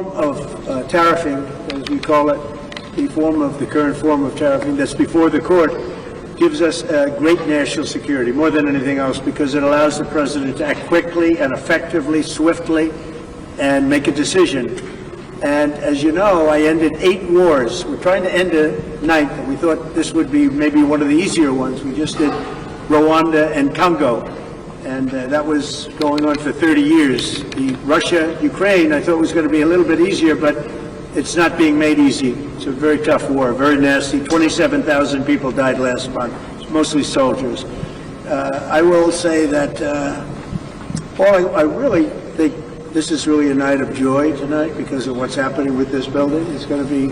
form of tariffing, as we call it, the current form of tariffing that's before the court, gives us great national security, more than anything else, because it allows the president to act quickly and effectively, swiftly, and make a decision. And as you know, I ended 8 wars. We're trying to end a 9th, and we thought this would be maybe one of the easier ones. We just did Rwanda and Congo, and that was going on for 30 years. The Russia-Ukraine, I thought was going to be a little bit easier, but it's not being made easy. It's a very tough war, very nasty. 27,000 people died last month, mostly soldiers. I will say that, I really think this is really a night of joy tonight because of what's happening with this building. It's going to be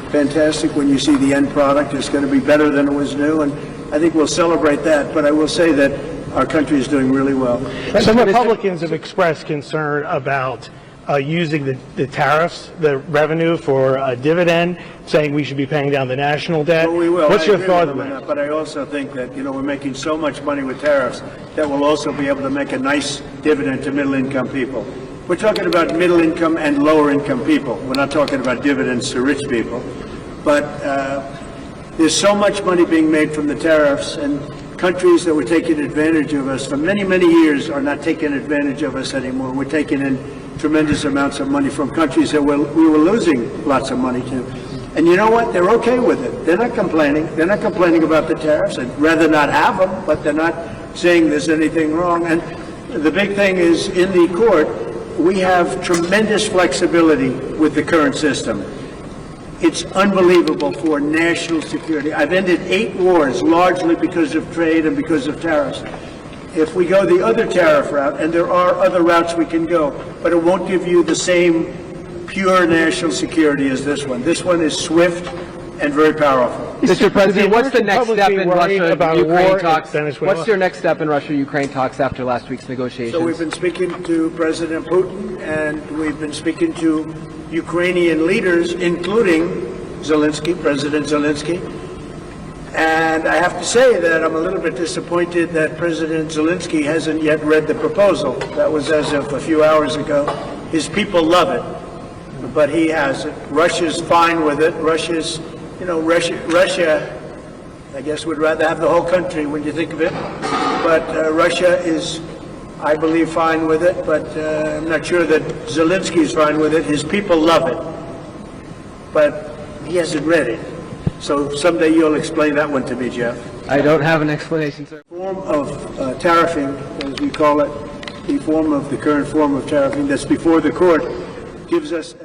fantastic when you see the end product. It's going to be better than it was new, and I think we'll celebrate that. But I will say that our country is doing really well. Some Republicans have expressed concern about using the tariffs, the revenue for a dividend, saying we should be paying down the national debt. Well, we will. What's your thought on that? But I also think that, we're making so much money with tariffs that we'll also be able to make a nice dividend to middle-income people. We're talking about middle-income and lower-income people. We're not talking about dividends to rich people. But there's so much money being made from the tariffs, and countries that were taking advantage of us for many, many years are not taking advantage of us anymore. We're taking in tremendous amounts of money from countries that we were losing lots of money to. And you know what? They're okay with it. They're not complaining. They're not complaining about the tariffs. I'd rather not have them, but they're not saying there's anything wrong. And the big thing is, in the court, we have tremendous flexibility with the current system. It's unbelievable for national security. I've ended 8 wars, largely because of trade and because of tariffs. If we go the other tariff route, and there are other routes we can go, but it won't give you the same pure national security as this one. This one is swift and very powerful. Mr. President, what's the next step in Russia-Ukraine talks? Venezuela? What's your next step in Russia-Ukraine talks after last week's negotiations? So we've been speaking to President Putin, and we've been speaking to Ukrainian leaders, including President Zelensky. And I have to say that I'm a little bit disappointed that President Zelensky hasn't yet read the proposal. That was as of a few hours ago. His people love it, but he hasn't. Russia's fine with it. Russia, I guess, would rather have the whole country when you think of it. But Russia is, I believe, fine with it, but I'm not sure that Zelensky's fine with it. His people love it, but he hasn't read it. So someday you'll explain that one to me, Jeff. I don't have an explanation, sir. Form of tariffing, as we call it, the current form of tariffing that's before the court, gives us